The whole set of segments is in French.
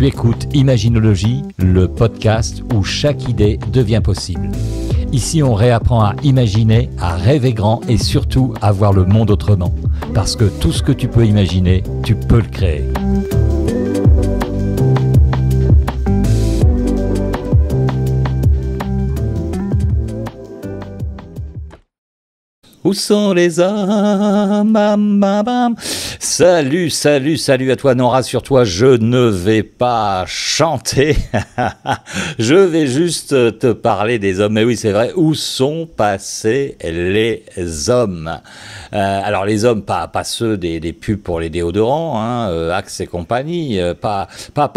Tu écoutes Imaginologie, le podcast où chaque idée devient possible. Ici, on réapprend à imaginer, à rêver grand et surtout à voir le monde autrement. Parce que tout ce que tu peux imaginer, tu peux le créer. Où sont les hommes? Bam, bam, bam. Salut à toi. Non, rassure-toi, je ne vais pas chanter. Je vais juste te parler des hommes. Mais oui, c'est vrai, où sont passés les hommes? Alors les hommes, pas ceux des pubs pour les déodorants, hein, Axe et compagnie, pas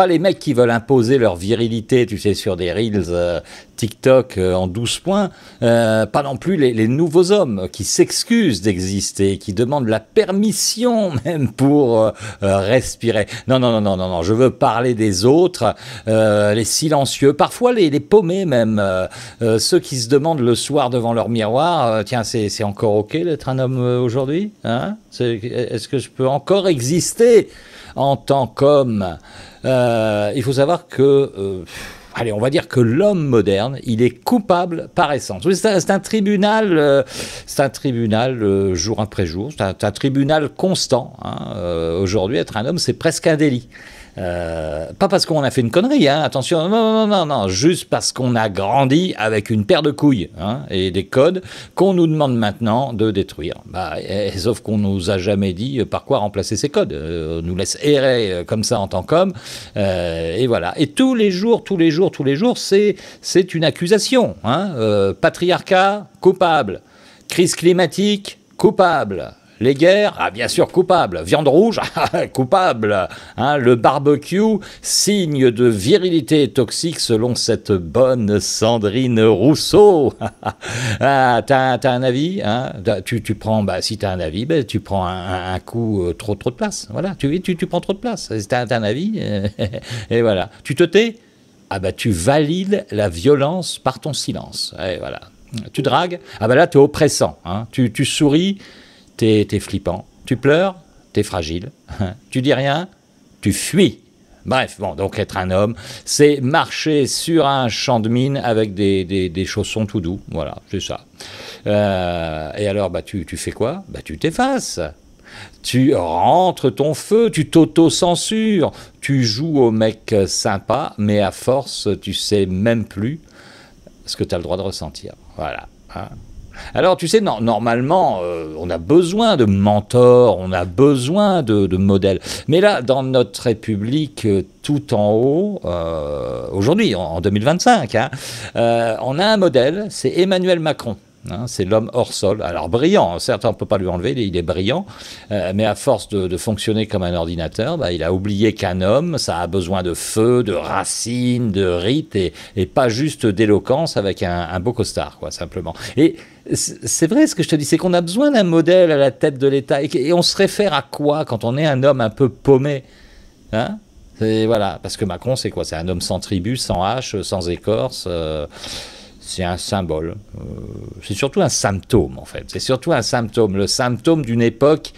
les mecs qui veulent imposer leur virilité, tu sais, sur des reels TikTok en 12 points, pas non plus les nouveaux hommes qui s'excusent d'exister, qui demandent la permission même pour respirer. Non, je veux parler des autres, les silencieux, parfois les paumés même, ceux qui se demandent le soir devant leur miroir, tiens, c'est encore ok d'être un homme aujourd'hui, hein? Est-ce que je peux encore exister en tant qu'homme? Il faut savoir que... Allez, on va dire que l'homme moderne, il est coupable par essence. Oui, c'est un tribunal, jour après jour, c'est un tribunal constant. Hein. Aujourd'hui, être un homme, c'est presque un délit. Pas parce qu'on a fait une connerie, hein, attention, non, juste parce qu'on a grandi avec une paire de couilles, hein, et des codes qu'on nous demande maintenant de détruire. Sauf qu'on nous a jamais dit par quoi remplacer ces codes. On nous laisse errer comme ça en tant qu'homme, et voilà. Et tous les jours, c'est une accusation. Hein, patriarcat, coupable. Crise climatique, coupable. Les guerres, bien sûr, coupable. Viande rouge, coupable. Hein, le barbecue, signe de virilité toxique selon cette bonne Sandrine Rousseau. T'as un avis, hein, tu prends, si t'as un avis, tu prends un coup, trop de place. Voilà, tu prends trop de place. T'as un avis, et voilà. Tu te tais, tu valides la violence par ton silence. Et voilà. Tu dragues, là, t'es oppressant. Hein. Tu souris, t'es flippant. Tu pleures, t'es fragile. Tu dis rien, tu fuis. Bref, donc être un homme, c'est marcher sur un champ de mine avec des chaussons tout doux. Voilà, c'est ça. Et alors, tu fais quoi? Tu t'effaces. Tu rentres ton feu, tu t'auto-censures. Tu joues au mec sympa, mais à force, tu sais même plus ce que tu as le droit de ressentir. Voilà. Hein. Alors, tu sais, normalement, on a besoin de mentors, on a besoin de modèles. Mais là, dans notre République, tout en haut, aujourd'hui, en 2025, hein, on a un modèle, c'est Emmanuel Macron. Hein, c'est l'homme hors sol. Alors brillant, certes on ne peut pas lui enlever, il est brillant, mais à force de fonctionner comme un ordinateur, il a oublié qu'un homme, ça a besoin de feu, de racines, de rites, et pas juste d'éloquence avec un beau costard, quoi, simplement. Et c'est vrai ce que je te dis, c'est qu'on a besoin d'un modèle à la tête de l'État, et on se réfère à quoi quand on est un homme un peu paumé, hein? Voilà, parce que Macron, c'est quoi? C'est un homme sans tribu, sans hache, sans écorce. C'est un symbole, c'est surtout un symptôme en fait, c'est surtout un symptôme, le symptôme d'une époque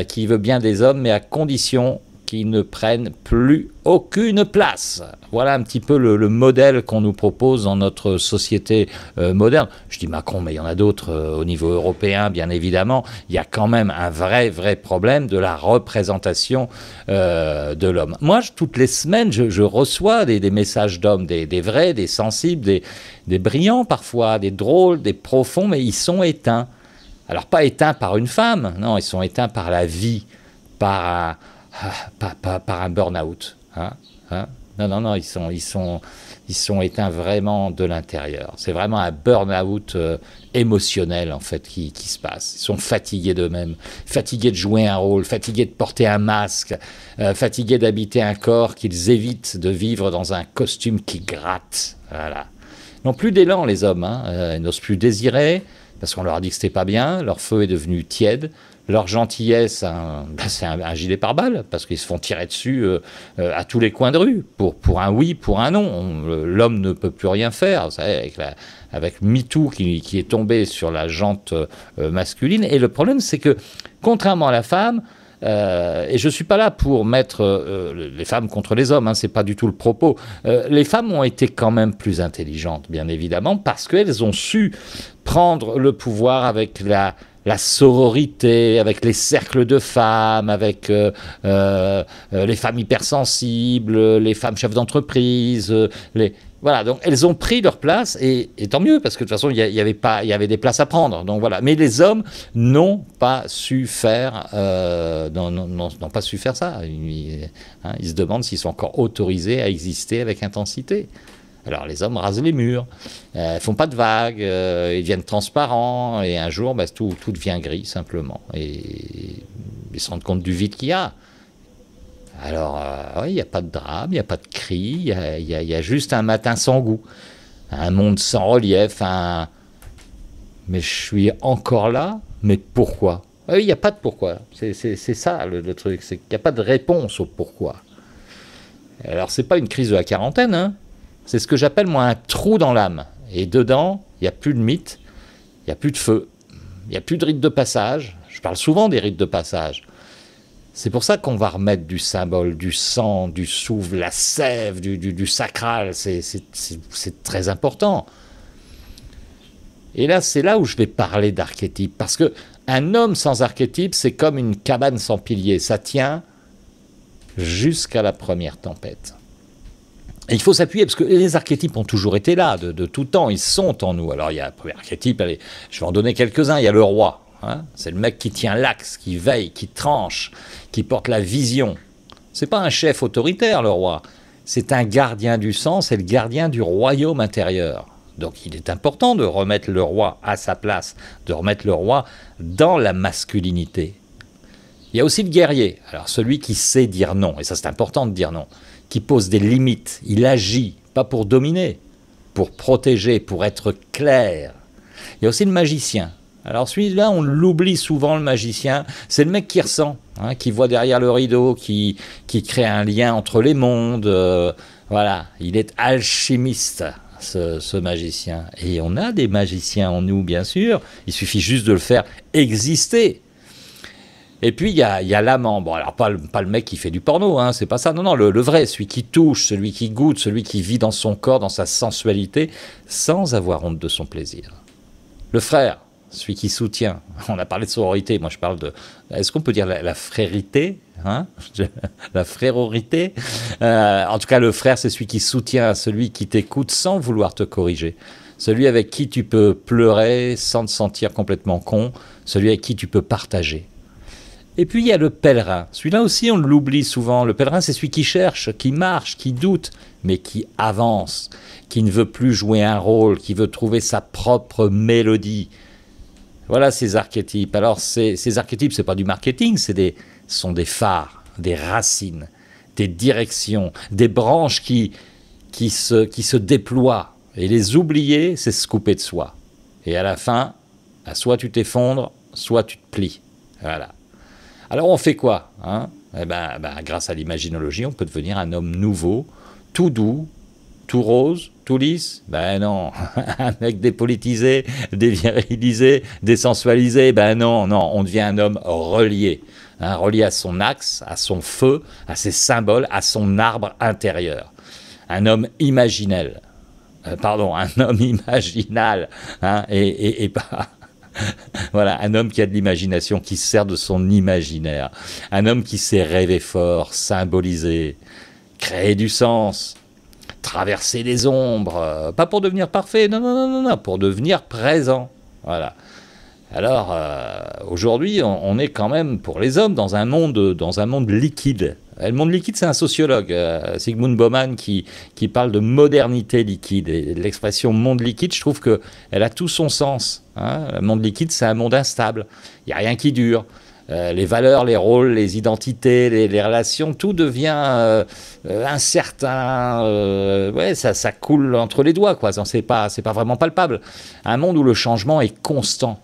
qui veut bien des hommes mais à condition qu'ils ne prennent plus aucune place. Voilà un petit peu le modèle qu'on nous propose dans notre société moderne. Je dis Macron, mais il y en a d'autres au niveau européen, bien évidemment. Il y a quand même un vrai problème de la représentation de l'homme. Moi, toutes les semaines, je reçois des messages d'hommes, des vrais, des sensibles, des brillants parfois, des drôles, des profonds, mais ils sont éteints. Alors pas éteints par une femme, non, ils sont éteints par la vie, par un burn-out. Non, ils sont éteints vraiment de l'intérieur. C'est vraiment un burn-out émotionnel en fait qui se passe. Ils sont fatigués d'eux-mêmes, fatigués de jouer un rôle, fatigués de porter un masque, fatigués d'habiter un corps qu'ils évitent de vivre dans un costume qui gratte. Voilà. Ils n'ont plus d'élan les hommes, hein. Ils n'osent plus désirer parce qu'on leur a dit que c'était pas bien. Leur feu est devenu tiède. Leur gentillesse, c'est un gilet pare-balles, parce qu'ils se font tirer dessus à tous les coins de rue, pour un oui, pour un non. L'homme ne peut plus rien faire, vous savez, avec MeToo qui est tombé sur la jante masculine. Et le problème, c'est que, contrairement à la femme, Et je ne suis pas là pour mettre les femmes contre les hommes, hein, ce n'est pas du tout le propos. Les femmes ont été quand même plus intelligentes, bien évidemment, parce qu'elles ont su prendre le pouvoir avec la sororité, avec les cercles de femmes, avec les femmes hypersensibles, les femmes chefs d'entreprise, voilà, donc elles ont pris leur place, et tant mieux, parce que de toute façon, il y avait des places à prendre. Donc voilà. Mais les hommes n'ont pas su faire, n'ont pas su faire ça. Ils se demandent s'ils sont encore autorisés à exister avec intensité. Alors les hommes rasent les murs, font pas de vagues, ils deviennent transparents, et un jour, tout devient gris, simplement. Et ils se rendent compte du vide qu'il y a. Alors, il n'y a pas de drame, il n'y a pas de cri, il y a juste un matin sans goût, un monde sans relief, mais je suis encore là, mais pourquoi? Il n'y a pas de pourquoi, c'est ça le truc, c'est qu'il n'y a pas de réponse au pourquoi. Alors, ce n'est pas une crise de la quarantaine, hein. C'est ce que j'appelle, moi, un trou dans l'âme. Et dedans, il n'y a plus de mythe, il n'y a plus de feu, il n'y a plus de rites de passage. Je parle souvent des rites de passage. C'est pour ça qu'on va remettre du symbole, du sang, du souffle, la sève, du sacral. C'est très important. Et là, c'est là où je vais parler d'archétype. Parce qu'un homme sans archétype, c'est comme une cabane sans piliers. Ça tient jusqu'à la première tempête. Et il faut s'appuyer, parce que les archétypes ont toujours été là, de tout temps, ils sont en nous. Alors il y a le premier archétype, allez, je vais en donner quelques-uns, il y a le roi, hein, c'est le mec qui tient l'axe, qui veille, qui tranche, qui porte la vision. C'est pas un chef autoritaire, le roi, c'est un gardien du sang, c'est le gardien du royaume intérieur. Donc il est important de remettre le roi à sa place, de remettre le roi dans la masculinité. Il y a aussi le guerrier, alors celui qui sait dire non, et ça c'est important de dire non, qui pose des limites, il agit, pas pour dominer, pour protéger, pour être clair. Il y a aussi le magicien. Alors celui-là, on l'oublie souvent, le magicien, c'est le mec qui ressent, hein, qui voit derrière le rideau, qui crée un lien entre les mondes, voilà, il est alchimiste, ce magicien. Et on a des magiciens en nous, bien sûr, il suffit juste de le faire exister. Et puis, il y a l'amant. Bon, alors, pas le mec qui fait du porno, hein, c'est pas ça. Non, le vrai, celui qui touche, celui qui goûte, celui qui vit dans son corps, dans sa sensualité, sans avoir honte de son plaisir. Le frère, celui qui soutient. On a parlé de sororité, moi je parle de... Est-ce qu'on peut dire la frérité, hein, la frérorité, en tout cas, le frère, c'est celui qui soutient, celui qui t'écoute sans vouloir te corriger. Celui avec qui tu peux pleurer sans te sentir complètement con. Celui avec qui tu peux partager. Et puis il y a le pèlerin. Celui-là aussi, on l'oublie souvent. Le pèlerin, c'est celui qui cherche, qui marche, qui doute, mais qui avance, qui ne veut plus jouer un rôle, qui veut trouver sa propre mélodie. Voilà ces archétypes. Alors ces archétypes, ce n'est pas du marketing, ce sont des phares, des racines, des directions, des branches qui se déploient. Et les oublier, c'est se couper de soi. Et à la fin, soit tu t'effondres, soit tu te plies. Voilà. Alors on fait quoi, hein? Eh ben, grâce à l'imaginologie, on peut devenir un homme nouveau, tout doux, tout rose, tout lisse. Ben non, un mec dépolitisé, dévirilisé, désensualisé, ben non, on devient un homme relié, hein, relié à son axe, à son feu, à ses symboles, à son arbre intérieur. Un homme imaginel, un homme imaginal, hein, et pas... Voilà, un homme qui a de l'imagination, qui se sert de son imaginaire. Un homme qui sait rêver fort, symboliser, créer du sens, traverser les ombres. Pas pour devenir parfait, non, pour devenir présent. Voilà. Alors, aujourd'hui, on est quand même, pour les hommes, dans un monde liquide. Le monde liquide, c'est un sociologue, Zygmunt Bauman, qui parle de modernité liquide. Et l'expression monde liquide, je trouve qu'elle a tout son sens. Hein. Le monde liquide, c'est un monde instable. Il n'y a rien qui dure. Les valeurs, les rôles, les identités, les relations, tout devient incertain. Ouais, ça coule entre les doigts, quoi. C'est pas vraiment palpable. Un monde où le changement est constant,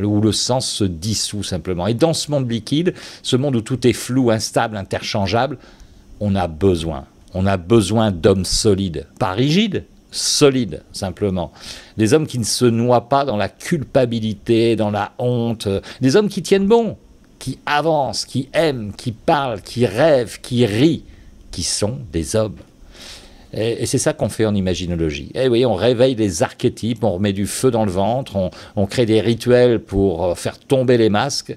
où le sens se dissout simplement. Et dans ce monde liquide, ce monde où tout est flou, instable, interchangeable, on a besoin d'hommes solides, pas rigides, solides simplement. Des hommes qui ne se noient pas dans la culpabilité, dans la honte, des hommes qui tiennent bon, qui avancent, qui aiment, qui parlent, qui rêvent, qui rient, qui sont des hommes. Et c'est ça qu'on fait en imaginologie. Et oui, on réveille les archétypes, on remet du feu dans le ventre, on crée des rituels pour faire tomber les masques,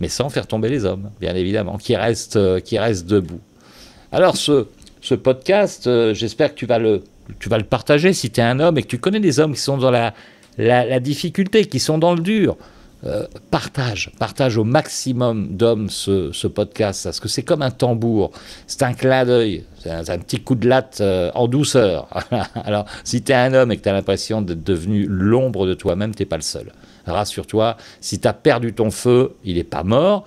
mais sans faire tomber les hommes, bien évidemment, qui restent debout. Alors ce podcast, j'espère que tu vas le partager si tu es un homme et que tu connais des hommes qui sont dans la difficulté, qui sont dans le dur. Partage au maximum d'hommes ce podcast, parce que c'est comme un tambour, c'est un clin d'œil, c'est un petit coup de latte en douceur. Alors, si tu es un homme et que tu as l'impression d'être devenu l'ombre de toi-même, tu n'es pas le seul. Rassure-toi, si tu as perdu ton feu, il n'est pas mort,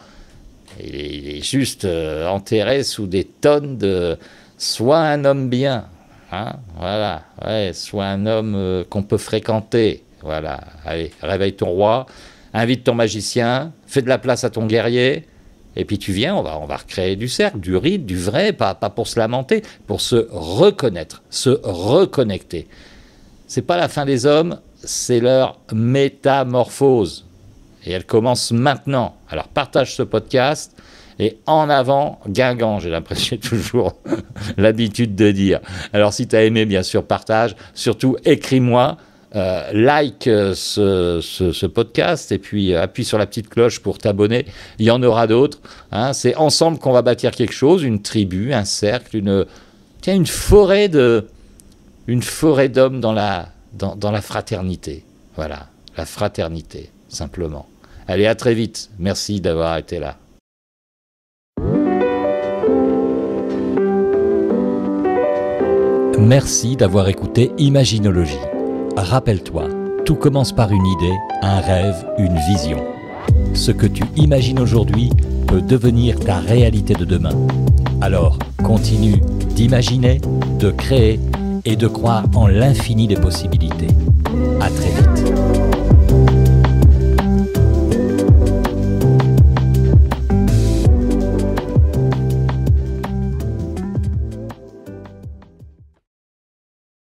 il est juste enterré sous des tonnes de... Sois un homme bien, hein, voilà, ouais, sois un homme qu'on peut fréquenter, voilà, allez, réveille ton roi, invite ton magicien, fais de la place à ton guerrier, et puis tu viens, on va recréer du cercle, du rite, du vrai, pas pour se lamenter, pour se reconnaître, se reconnecter. C'est pas la fin des hommes, c'est leur métamorphose. Et elle commence maintenant. Alors partage ce podcast, et en avant, Guingamp, j'ai l'impression, j'ai toujours l'habitude de dire. Alors si tu as aimé, bien sûr, partage, surtout écris-moi, like ce podcast et puis appuie sur la petite cloche pour t'abonner. Il y en aura d'autres. Hein. C'est ensemble qu'on va bâtir quelque chose, une tribu, un cercle, une forêt d'hommes dans la fraternité. Voilà, la fraternité, simplement. Allez, à très vite. Merci d'avoir été là. Merci d'avoir écouté Imaginologie. Rappelle-toi, tout commence par une idée, un rêve, une vision. Ce que tu imagines aujourd'hui peut devenir ta réalité de demain. Alors, continue d'imaginer, de créer et de croire en l'infini des possibilités. À très vite.